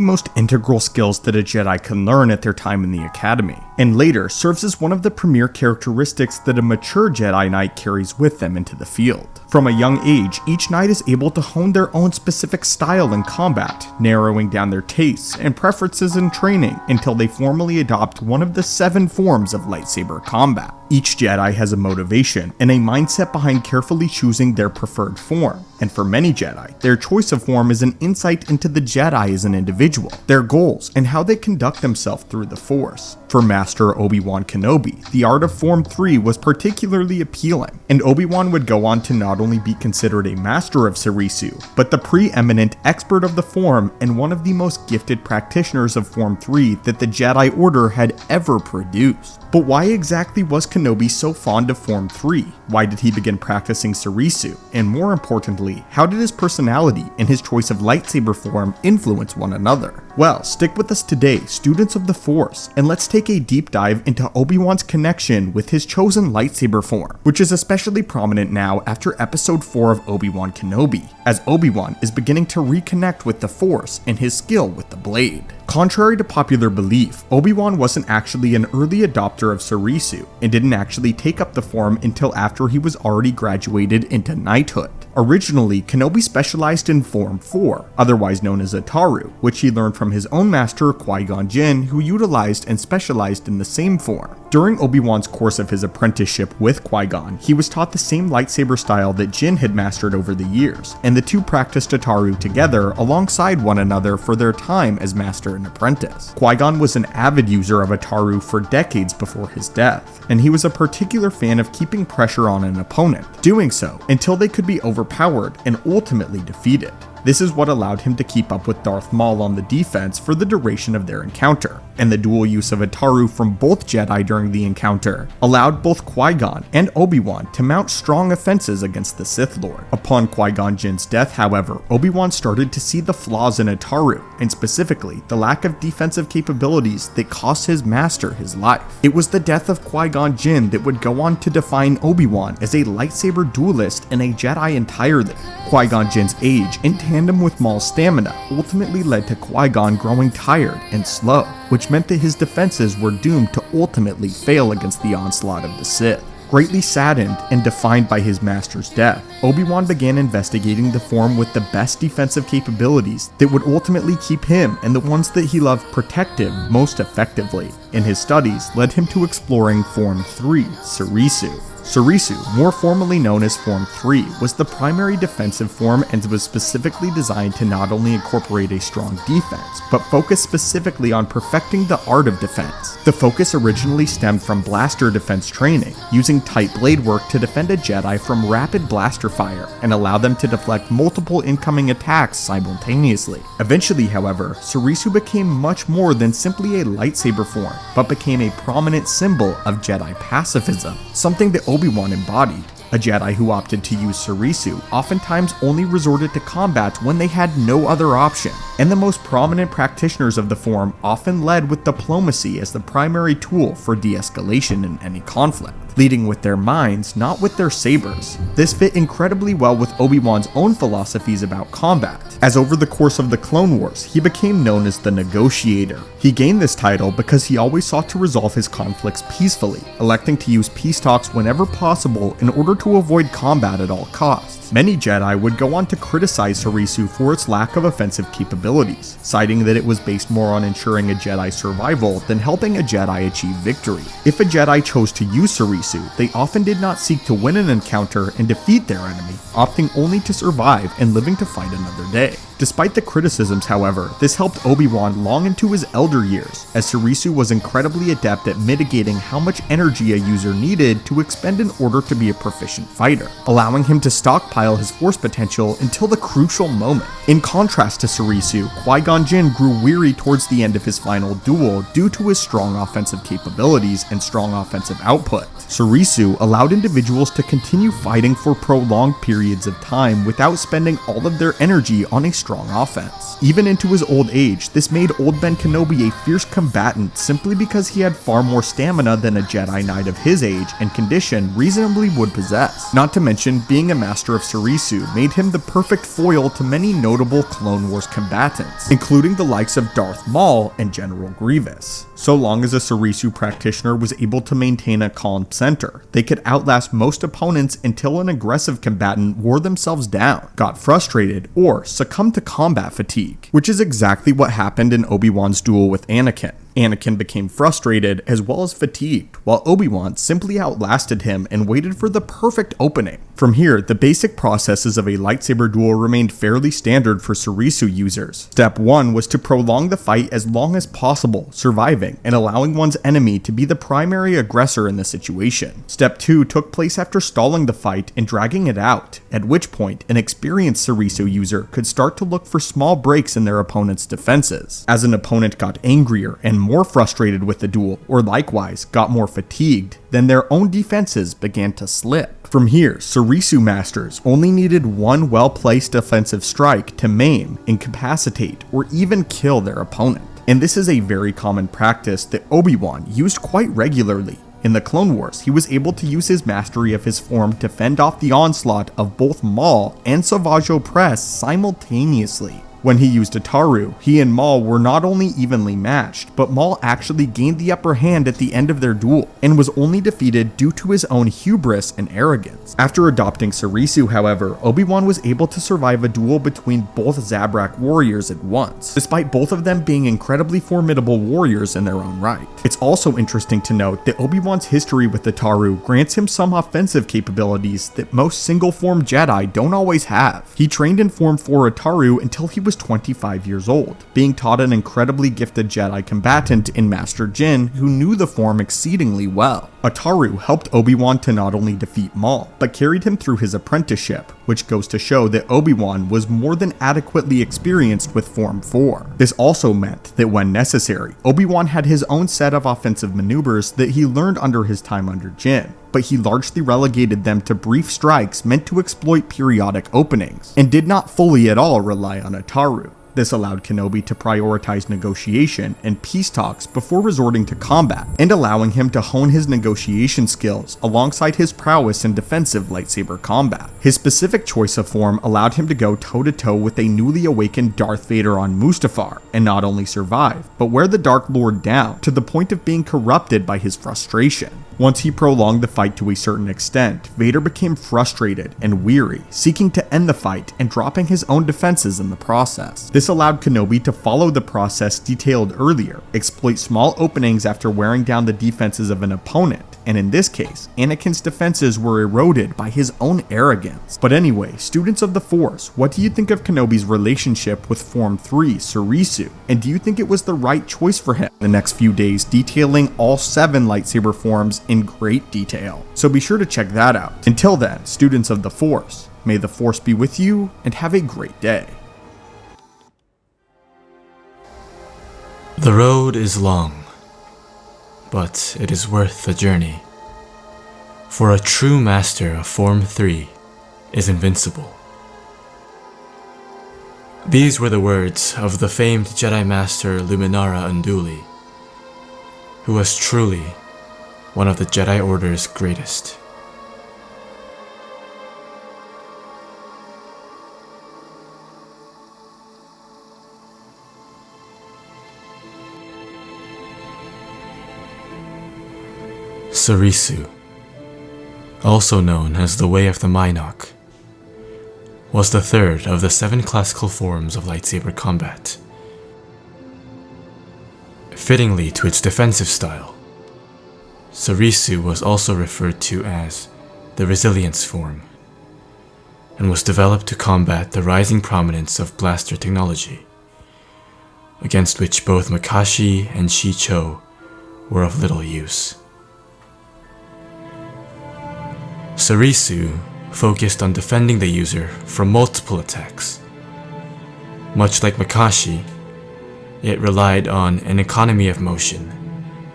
most integral skills that a Jedi can learn at their time in the Academy, and later serves as one of the premier characteristics that a mature Jedi Knight carries with them into the field. From a young age, each Knight is able to hone their own specific style in combat, narrowing down their tastes and preferences in training until they formally adopt one of the 7 forms of lightsaber combat. Each Jedi has a motivation and a mindset behind carefully choosing their preferred form, and for many Jedi, their choice of form is an insight into the Jedi as an individual, their goals, and how they conduct themselves through the Force. For Master Obi-Wan Kenobi, the art of Form 3 was particularly appealing, and Obi-Wan would go on to not only be considered a master of Soresu, but the preeminent expert of the form and one of the most gifted practitioners of Form 3 that the Jedi Order had ever produced. But why exactly was Kenobi so fond of Form 3? Why did he begin practicing Soresu? And more importantly, how did his personality and his choice of lightsaber form influence one another? Well, stick with us today, students of the Force, and let's take a deep dive into Obi-Wan's connection with his chosen lightsaber form, which is especially prominent now after Episode 4 of Obi-Wan Kenobi, as Obi-Wan is beginning to reconnect with the Force and his skill with the blade. Contrary to popular belief, Obi-Wan wasn't actually an early adopter of Soresu, and didn't actually take up the form until after he was already graduated into knighthood. Originally, Kenobi specialized in Form 4, otherwise known as Ataru, which he learned from his own master Qui-Gon Jinn, who utilized and specialized in the same form. During Obi-Wan's course of his apprenticeship with Qui-Gon, he was taught the same lightsaber style that Jinn had mastered over the years, and the two practiced Ataru together alongside one another for their time as master and apprentice. Qui-Gon was an avid user of Ataru for decades before his death, and he was a particular fan of keeping pressure on an opponent, doing so until they could be overpowered and ultimately defeated. This is what allowed him to keep up with Darth Maul on the defense for the duration of their encounter, and the dual use of Ataru from both Jedi during the encounter allowed both Qui-Gon and Obi-Wan to mount strong offenses against the Sith Lord. Upon Qui-Gon Jinn's death, however, Obi-Wan started to see the flaws in Ataru, and specifically the lack of defensive capabilities that cost his master his life. It was the death of Qui-Gon Jinn that would go on to define Obi-Wan as a lightsaber duelist and a Jedi entirely. Qui-Gon Jinn's age, in tandem with Maul's stamina, ultimately led to Qui-Gon growing tired and slow, which meant that his defenses were doomed to ultimately fail against the onslaught of the Sith. Greatly saddened and defined by his master's death, Obi-Wan began investigating the form with the best defensive capabilities that would ultimately keep him and the ones that he loved protected most effectively, and his studies led him to exploring Form 3, Soresu. Soresu, more formally known as Form 3, was the primary defensive form and was specifically designed to not only incorporate a strong defense, but focus specifically on perfecting the art of defense. The focus originally stemmed from blaster defense training, using tight blade work to defend a Jedi from rapid blaster fire and allow them to deflect multiple incoming attacks simultaneously. Eventually, however, Soresu became much more than simply a lightsaber form, but became a prominent symbol of Jedi pacifism, something that Obi-Wan embodied. A Jedi who opted to use Soresu oftentimes only resorted to combat when they had no other option, and the most prominent practitioners of the form often led with diplomacy as the primary tool for de-escalation in any conflict, leading with their minds, not with their sabers. This fit incredibly well with Obi-Wan's own philosophies about combat, as over the course of the Clone Wars, he became known as the Negotiator. He gained this title because he always sought to resolve his conflicts peacefully, electing to use peace talks whenever possible in order to avoid combat at all costs. Many Jedi would go on to criticize Soresu for its lack of offensive capabilities, citing that it was based more on ensuring a Jedi's survival than helping a Jedi achieve victory. If a Jedi chose to use Soresu, they often did not seek to win an encounter and defeat their enemy, opting only to survive and living to fight another day. Despite the criticisms, however, this helped Obi-Wan long into his elder years, as Soresu was incredibly adept at mitigating how much energy a user needed to expend in order to be a proficient fighter, allowing him to stockpile his force potential until the crucial moment. In contrast to Soresu, Qui-Gon Jinn grew weary towards the end of his final duel due to his strong offensive capabilities and strong offensive output. Soresu allowed individuals to continue fighting for prolonged periods of time without spending all of their energy on a strong offense. Even into his old age, this made Old Ben Kenobi a fierce combatant simply because he had far more stamina than a Jedi Knight of his age and condition reasonably would possess. Not to mention, being a master of Soresu made him the perfect foil to many notable Clone Wars combatants, including the likes of Darth Maul and General Grievous. So long as a Soresu practitioner was able to maintain a calm center, they could outlast most opponents until an aggressive combatant wore themselves down, got frustrated, or succumbed to combat fatigue, which is exactly what happened in Obi-Wan's duel with Anakin. Anakin became frustrated as well as fatigued, while Obi-Wan simply outlasted him and waited for the perfect opening. From here, the basic processes of a lightsaber duel remained fairly standard for Soresu users. Step 1 was to prolong the fight as long as possible, surviving and allowing one's enemy to be the primary aggressor in the situation. Step 2 took place after stalling the fight and dragging it out, at which point an experienced Soresu user could start to look for small breaks in their opponent's defenses. As an opponent got angrier and more frustrated with the duel, or likewise got more fatigued, then their own defenses began to slip. From here, Soresu masters only needed one well-placed offensive strike to maim, incapacitate, or even kill their opponent. And this is a very common practice that Obi-Wan used quite regularly. In the Clone Wars, he was able to use his mastery of his form to fend off the onslaught of both Maul and Savage Opress simultaneously. When he used Ataru, he and Maul were not only evenly matched, but Maul actually gained the upper hand at the end of their duel, and was only defeated due to his own hubris and arrogance. After adopting Soresu, however, Obi-Wan was able to survive a duel between both Zabrak warriors at once, despite both of them being incredibly formidable warriors in their own right. It's also interesting to note that Obi-Wan's history with Ataru grants him some offensive capabilities that most single-form Jedi don't always have. He trained in Form 4 Ataru until he was 25 years old, being taught an incredibly gifted Jedi combatant in Master Jin who knew the form exceedingly well. Ataru helped Obi-Wan to not only defeat Maul, but carried him through his apprenticeship, which goes to show that Obi-Wan was more than adequately experienced with Form 4. This also meant that when necessary, Obi-Wan had his own set of offensive maneuvers that he learned under his time under Jin, but he largely relegated them to brief strikes meant to exploit periodic openings, and did not fully at all rely on Ataru. This allowed Kenobi to prioritize negotiation and peace talks before resorting to combat, and allowing him to hone his negotiation skills alongside his prowess in defensive lightsaber combat. His specific choice of form allowed him to go toe-to-toe with a newly awakened Darth Vader on Mustafar, and not only survive, but wear the Dark Lord down to the point of being corrupted by his frustration. Once he prolonged the fight to a certain extent, Vader became frustrated and weary, seeking to end the fight and dropping his own defenses in the process. This allowed Kenobi to follow the process detailed earlier, exploit small openings after wearing down the defenses of an opponent, and in this case, Anakin's defenses were eroded by his own arrogance. But anyway, students of the Force, what do you think of Kenobi's relationship with Form 3, Soresu? And do you think it was the right choice for him? The next few days detailing all 7 lightsaber forms in great detail, so be sure to check that out. Until then, students of the Force, may the Force be with you, and have a great day. The road is long, but it is worth the journey. For a true master of Form 3 is invincible. These were the words of the famed Jedi Master Luminara Unduli, who was truly one of the Jedi Order's greatest. Soresu, also known as the Way of the Mynock, was the third of the 7 classical forms of lightsaber combat. Fittingly to its defensive style, Soresu was also referred to as the Resilience form, and was developed to combat the rising prominence of blaster technology, against which both Makashi and Shicho were of little use. Soresu focused on defending the user from multiple attacks. Much like Makashi, it relied on an economy of motion,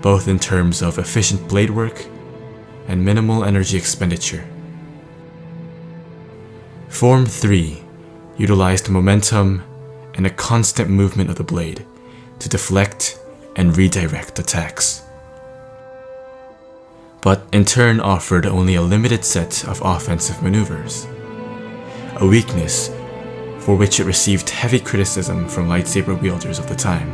both in terms of efficient blade work and minimal energy expenditure. Form 3 utilized momentum, and a constant movement of the blade to deflect and redirect attacks. But in turn offered only a limited set of offensive maneuvers, a weakness for which it received heavy criticism from lightsaber wielders of the time.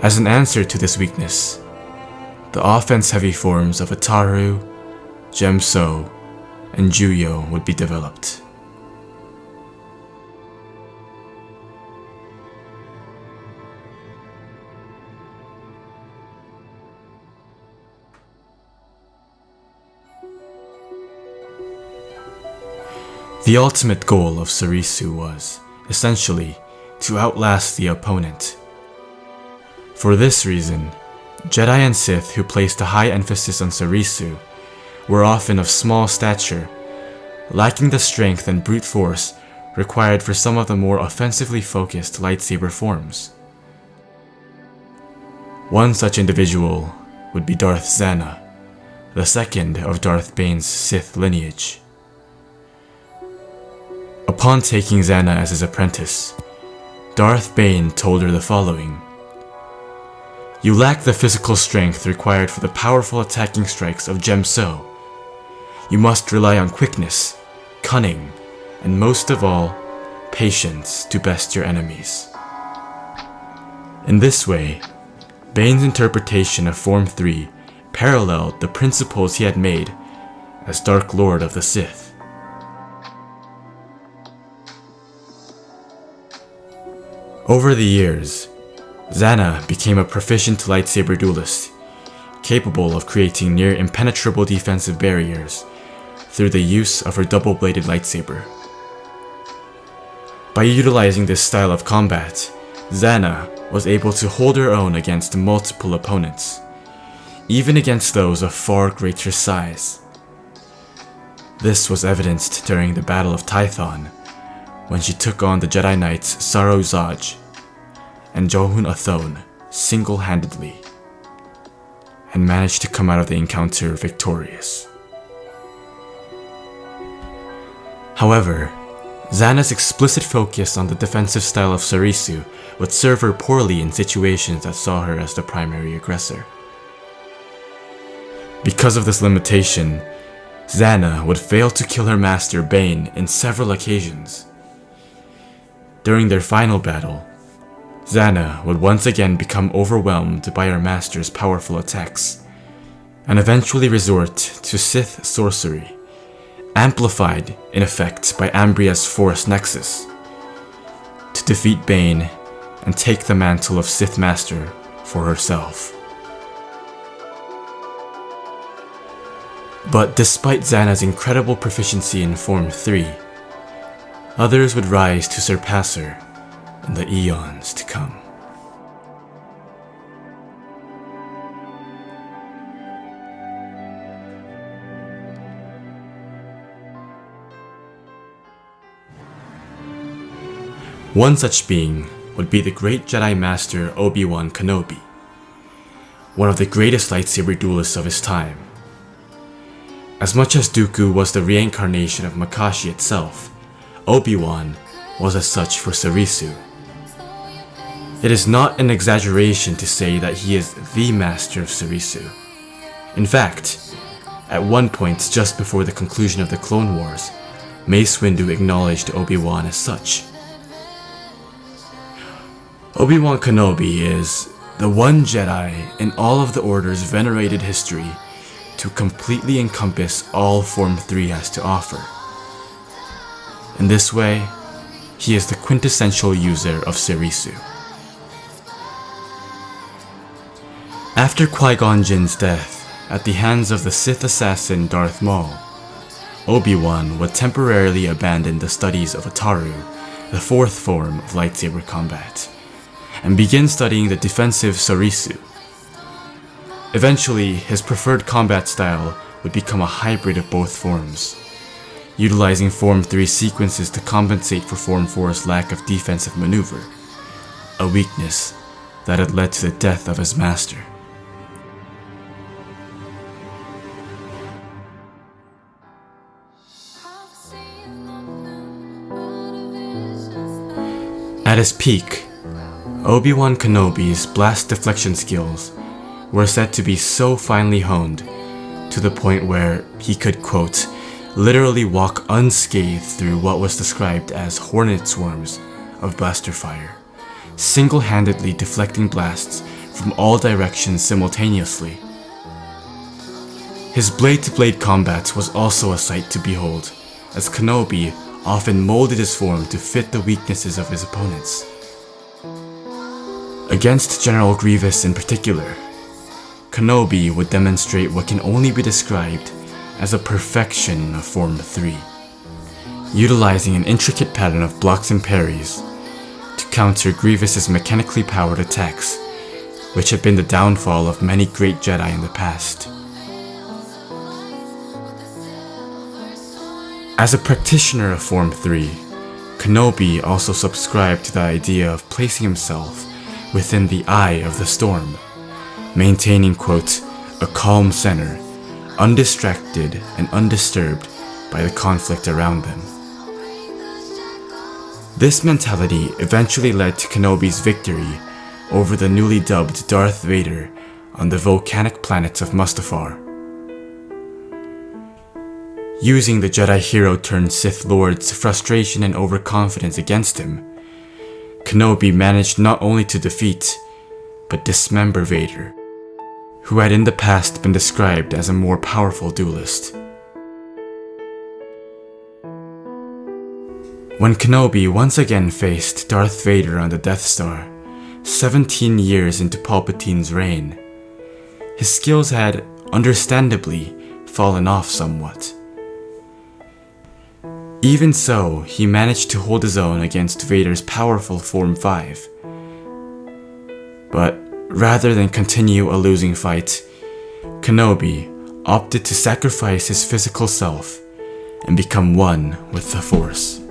As an answer to this weakness, the offense-heavy forms of Ataru, Gemso, and Juyo would be developed. The ultimate goal of Soresu was, essentially, to outlast the opponent. For this reason, Jedi and Sith who placed a high emphasis on Soresu were often of small stature, lacking the strength and brute force required for some of the more offensively focused lightsaber forms. One such individual would be Darth Zana, the second of Darth Bane's Sith lineage. Upon taking Zana as his apprentice, Darth Bane told her the following: "You lack the physical strength required for the powerful attacking strikes of Gemso. You must rely on quickness, cunning, and most of all, patience to best your enemies." In this way, Bane's interpretation of Form 3 paralleled the principles he had made as Dark Lord of the Sith. Over the years, Zana became a proficient lightsaber duelist, capable of creating near impenetrable defensive barriers through the use of her double-bladed lightsaber. By utilizing this style of combat, Zana was able to hold her own against multiple opponents, even against those of far greater size. This was evidenced during the Battle of Tython, when she took on the Jedi Knights Saro Zaj and Johun Athone single-handedly, and managed to come out of the encounter victorious. However, Zana's explicit focus on the defensive style of Soresu would serve her poorly in situations that saw her as the primary aggressor. Because of this limitation, Zana would fail to kill her master Bane in several occasions. During their final battle, Zana would once again become overwhelmed by her master's powerful attacks, and eventually resort to Sith sorcery, amplified in effect by Ambria's Force Nexus, to defeat Bane and take the mantle of Sith Master for herself. But despite Zana's incredible proficiency in Form 3, others would rise to surpass her in the eons to come. One such being would be the great Jedi Master Obi-Wan Kenobi, one of the greatest lightsaber duelists of his time. As much as Dooku was the reincarnation of Makashi itself, Obi-Wan was as such for Soresu. It is not an exaggeration to say that he is the master of Soresu. In fact, at one point just before the conclusion of the Clone Wars, Mace Windu acknowledged Obi-Wan as such. Obi-Wan Kenobi is the one Jedi in all of the Order's venerated history to completely encompass all Form 3 has to offer. In this way, he is the quintessential user of Soresu. After Qui-Gon Jinn's death at the hands of the Sith assassin Darth Maul, Obi-Wan would temporarily abandon the studies of Ataru, the fourth form of lightsaber combat, and begin studying the defensive Soresu. Eventually, his preferred combat style would become a hybrid of both forms, utilizing Form 3 sequences to compensate for Form 4's lack of defensive maneuver, a weakness that had led to the death of his master. At his peak, Obi-Wan Kenobi's blast deflection skills were said to be so finely honed to the point where he could, quote, literally walk unscathed through what was described as hornet swarms of blaster fire, single-handedly deflecting blasts from all directions simultaneously. His blade-to-blade combats was also a sight to behold, as Kenobi often molded his form to fit the weaknesses of his opponents. Against General Grievous in particular, Kenobi would demonstrate what can only be described as a perfection of Form 3, utilizing an intricate pattern of blocks and parries to counter Grievous's mechanically powered attacks, which had been the downfall of many great Jedi in the past. As a practitioner of Form 3, Kenobi also subscribed to the idea of placing himself within the eye of the storm, maintaining, quote, a calm center, undistracted and undisturbed by the conflict around them. This mentality eventually led to Kenobi's victory over the newly dubbed Darth Vader on the volcanic planets of Mustafar. Using the Jedi hero turned Sith Lord's frustration and overconfidence against him, Kenobi managed not only to defeat, but dismember Vader, who had in the past been described as a more powerful duelist. When Kenobi once again faced Darth Vader on the Death Star, 17 years into Palpatine's reign, his skills had, understandably, fallen off somewhat. Even so, he managed to hold his own against Vader's powerful Form 5. But rather than continue a losing fight, Kenobi opted to sacrifice his physical self and become one with the Force.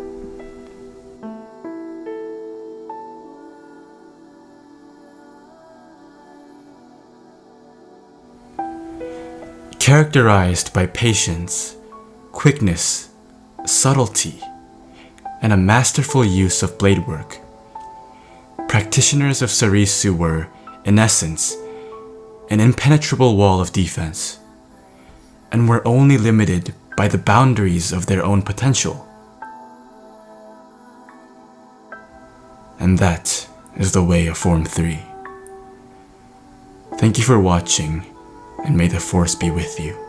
Characterized by patience, quickness, subtlety, and a masterful use of blade work, practitioners of Soresu were, in essence, an impenetrable wall of defense, and were only limited by the boundaries of their own potential. And that is the way of Form 3. Thank you for watching, and may the Force be with you.